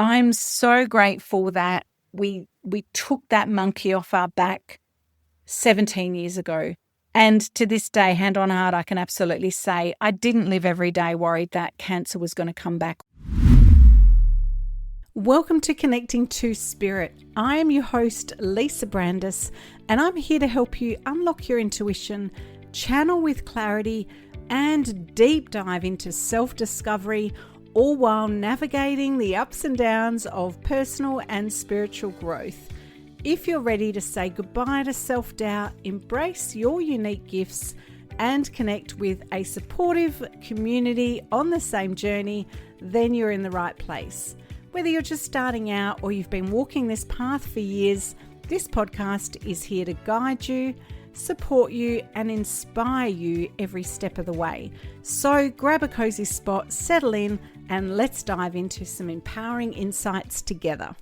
I'm so grateful that we took that monkey off our back 17 years ago. And to this day, hand on heart, I can absolutely say I didn't live every day worried that cancer was going to come back. Welcome to Connecting to Spirit. I am your host, Lisa Brandis, and I'm here to help you unlock your intuition, channel with clarity, and deep dive into self-discovery, all while navigating the ups and downs of personal and spiritual growth. If you're ready to say goodbye to self-doubt, embrace your unique gifts, and connect with a supportive community on the same journey, then you're in the right place. Whether you're just starting out or you've been walking this path for years, this podcast is here to guide you, support you, and inspire you every step of the way. So grab a cozy spot, settle in, and let's dive into some empowering insights together.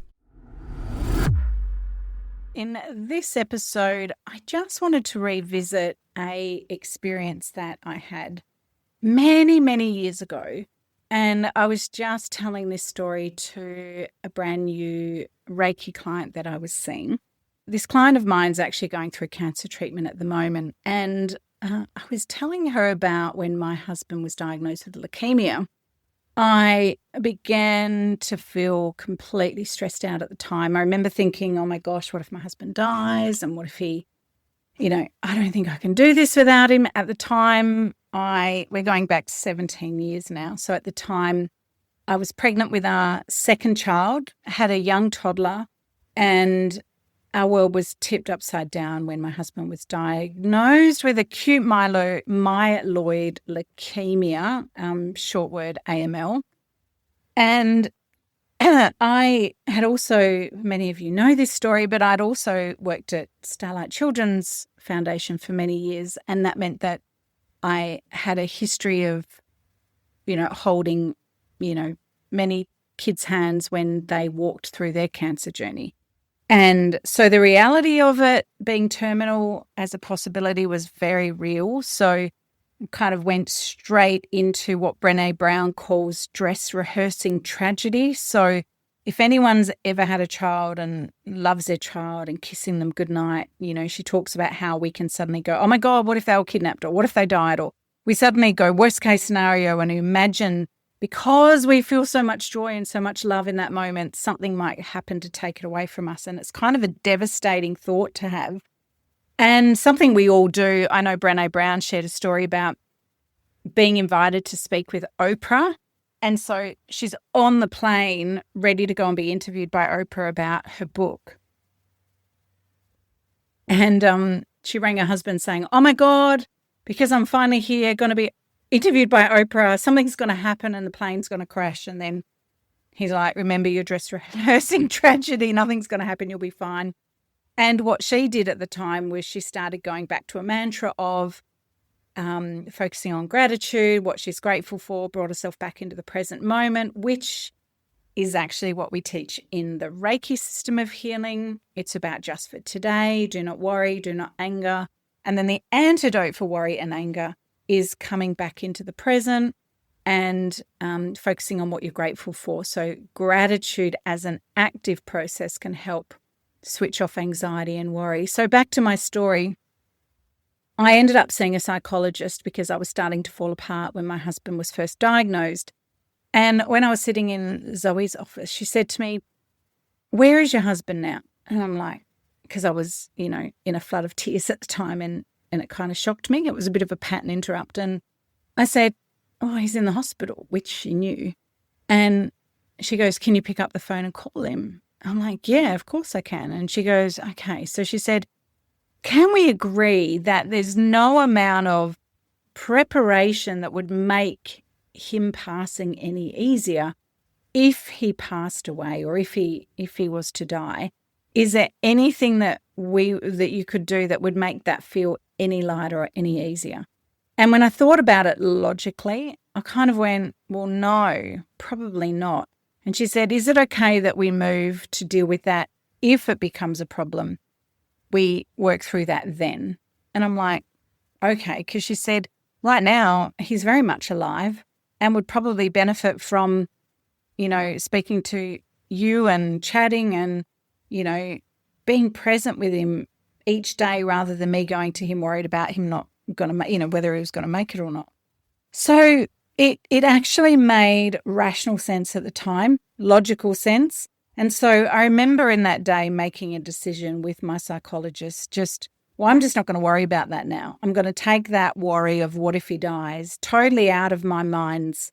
In this episode, I just wanted to revisit an experience that I had many, many years ago. And I was just telling this story to a brand new Reiki client that I was seeing. This client of mine is actually going through cancer treatment at the moment. And I was telling her about when my husband was diagnosed with leukemia. I began to feel completely stressed out at the time. I remember thinking, oh my gosh, what if my husband dies? And what if he, I don't think I can do this without him. At the time, we're going back 17 years now. So at the time, I was pregnant with our second child, had a young toddler, and our world was tipped upside down when my husband was diagnosed with acute myeloid leukemia, short word AML. And I had also, many of you know this story, but I'd also worked at Starlight Children's Foundation for many years. And that meant that I had a history of, holding, many kids' hands when they walked through their cancer journey. And so the reality of it being terminal as a possibility was very real. So kind of went straight into what Brené Brown calls dress rehearsing tragedy. So if anyone's ever had a child and loves their child and kissing them goodnight, she talks about how we can suddenly go, oh my God, what if they were kidnapped? Or what if they died? Or we suddenly go worst case scenario and imagine, because we feel so much joy and so much love in that moment, something might happen to take it away from us. And it's kind of a devastating thought to have. And something we all do. I know Brené Brown shared a story about being invited to speak with Oprah. And so she's on the plane ready to go and be interviewed by Oprah about her book. And she rang her husband saying, oh my God, because I'm finally here, going to be interviewed by Oprah, something's going to happen and the plane's going to crash. And then he's like, remember your dress rehearsing tragedy, nothing's going to happen, you'll be fine. And what she did at the time was she started going back to a mantra of focusing on gratitude, what she's grateful for, brought herself back into the present moment, which is actually what we teach in the Reiki system of healing. It's about just for today, do not worry, do not anger. And then the antidote for worry and anger is coming back into the present and focusing on what you're grateful for. So gratitude as an active process can help switch off anxiety and worry. So back to my story. I ended up seeing a psychologist because I was starting to fall apart when my husband was first diagnosed. And when I was sitting in Zoe's office, she said to me, where is your husband now? And I'm like, because I was, in a flood of tears at the time and it kind of shocked me. It was a bit of a pattern interrupt. And I said, oh, he's in the hospital, which she knew. And she goes, can you pick up the phone and call him? I'm like, yeah, of course I can. And she goes, okay. So she said, can we agree that there's no amount of preparation that would make him passing any easier if he passed away or if he was to die? Is there anything that you could do that would make that feel any lighter or any easier? And when I thought about it logically, I kind of went, well, no, probably not. And she said, is it okay that we move to deal with that if it becomes a problem? We work through that then. And I'm like, okay, because she said, right now, he's very much alive and would probably benefit from, speaking to you and chatting and, being present with him each day rather than me going to him worried about him not going to, whether he was going to make it or not. So it actually made rational sense at the time, logical sense. And so I remember in that day making a decision with my psychologist, I'm just not going to worry about that now. I'm going to take that worry of what if he dies totally out of my mind's,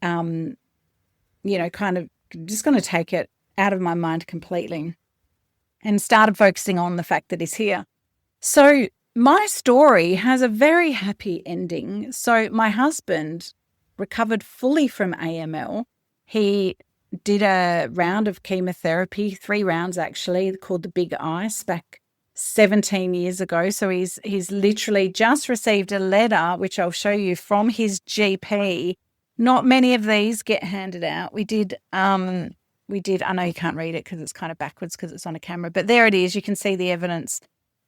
kind of just going to take it out of my mind completely and started focusing on the fact that he's here. So my story has a very happy ending. So my husband recovered fully from AML. He did a round of chemotherapy, 3 rounds actually, called the Big Ice back 17 years ago. So he's literally just received a letter, which I'll show you, from his GP. Not many of these get handed out. We did, I know you can't read it because it's kind of backwards because it's on a camera, but there it is. You can see the evidence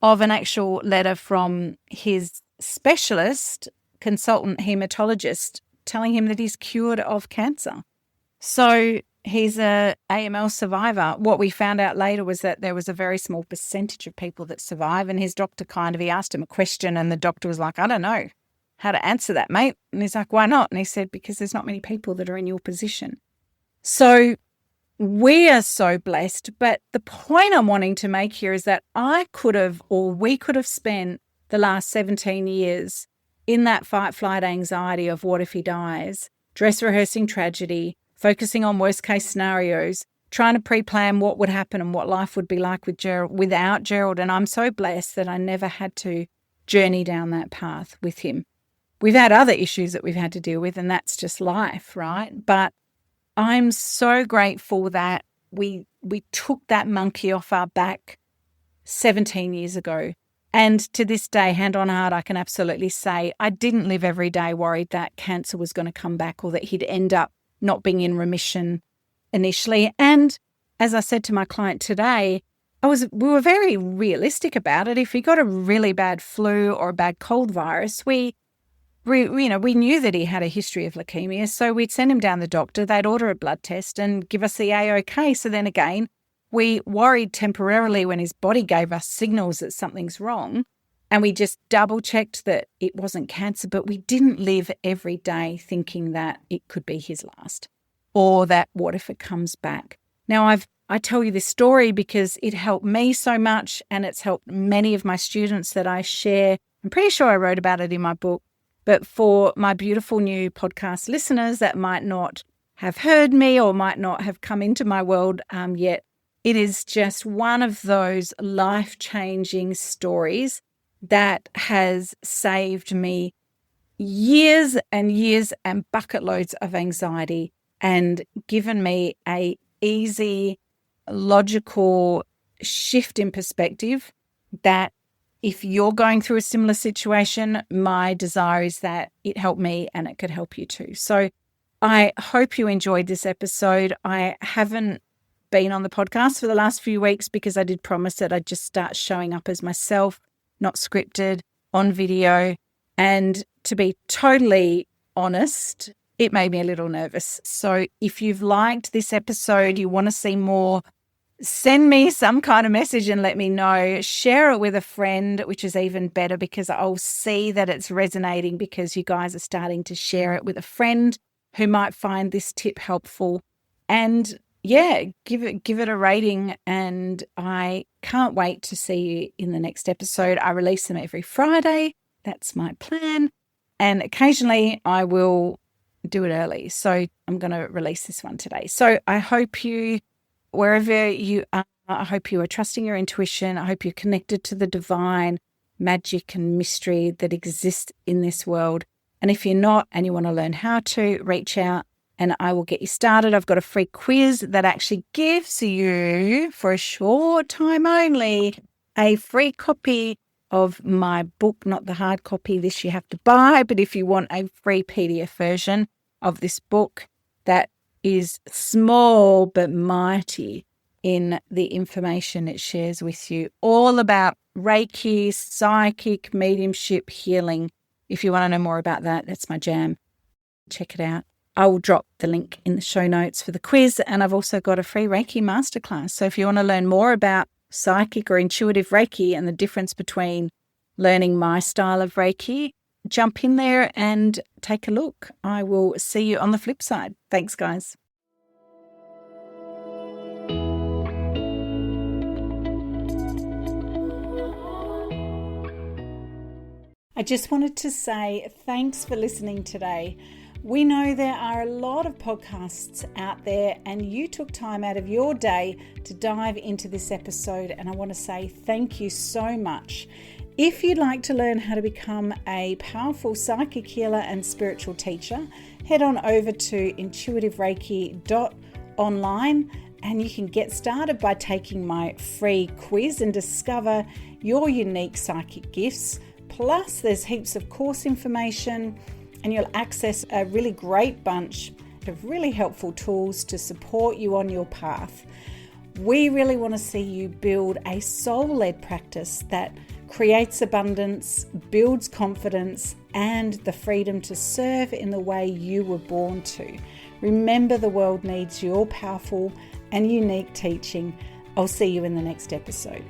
of an actual letter from his specialist, consultant hematologist, telling him that he's cured of cancer. So he's a AML survivor. What we found out later was that there was a very small percentage of people that survive, and his doctor he asked him a question and the doctor was like, I don't know how to answer that, mate. And he's like, why not? And he said, because there's not many people that are in your position. So we are so blessed. But the point I'm wanting to make here is that we could have spent the last 17 years in that fight, flight anxiety of what if he dies, dress rehearsing tragedy, focusing on worst case scenarios, trying to pre-plan what would happen and what life would be like without Gerald. And I'm so blessed that I never had to journey down that path with him. We've had other issues that we've had to deal with, and that's just life, right? But I'm so grateful that we took that monkey off our back 17 years ago. And to this day, hand on heart, I can absolutely say I didn't live every day worried that cancer was going to come back or that he'd end up not being in remission initially. And as I said to my client today, we were very realistic about it. If he got a really bad flu or a bad cold virus, we knew that he had a history of leukemia, so we'd send him down the doctor. They'd order a blood test and give us the A-OK. So then again, we worried temporarily when his body gave us signals that something's wrong, and we just double-checked that it wasn't cancer, but we didn't live every day thinking that it could be his last or that what if it comes back. Now, I tell you this story because it helped me so much, and it's helped many of my students that I share. I'm pretty sure I wrote about it in my book. But for my beautiful new podcast listeners that might not have heard me or might not have come into my world yet, it is just one of those life-changing stories that has saved me years and years and bucket loads of anxiety and given me a easy, logical shift in perspective that if you're going through a similar situation, my desire is that it helped me and it could help you too. So I hope you enjoyed this episode. I haven't been on the podcast for the last few weeks because I did promise that I'd just start showing up as myself, not scripted, on video. And to be totally honest, it made me a little nervous. So if you've liked this episode, you want to see more, send me some kind of message and let me know. Share it with a friend, which is even better because I'll see that it's resonating because you guys are starting to share it with a friend who might find this tip helpful. And yeah, give it a rating, and I can't wait to see you in the next episode. I release them every Friday. That's my plan. And occasionally I will do it early. So I'm going to release this one today. So I hope you, wherever you are, I hope you are trusting your intuition. I hope you're connected to the divine magic and mystery that exists in this world. And if you're not and you want to learn how to, reach out and I will get you started. I've got a free quiz that actually gives you, for a short time only, a free copy of my book, not the hard copy. This you have to buy, but if you want a free PDF version of this book that is small but mighty in the information it shares with you, all about Reiki, psychic, mediumship, healing. If you want to know more about that, that's my jam. Check it out. I will drop the link in the show notes for the quiz, and I've also got a free Reiki masterclass. So if you want to learn more about psychic or intuitive Reiki and the difference between learning my style of Reiki, jump in there and take a look. I will see you on the flip side. Thanks, guys. I just wanted to say thanks for listening today. We know there are a lot of podcasts out there, and you took time out of your day to dive into this episode, and I want to say thank you so much. If you'd like to learn how to become a powerful psychic healer and spiritual teacher, head on over to intuitivereiki.online and you can get started by taking my free quiz and discover your unique psychic gifts. Plus, there's heaps of course information, and you'll access a really great bunch of really helpful tools to support you on your path. We really want to see you build a soul-led practice that creates abundance, builds confidence, and the freedom to serve in the way you were born to. Remember, the world needs your powerful and unique teaching. I'll see you in the next episode.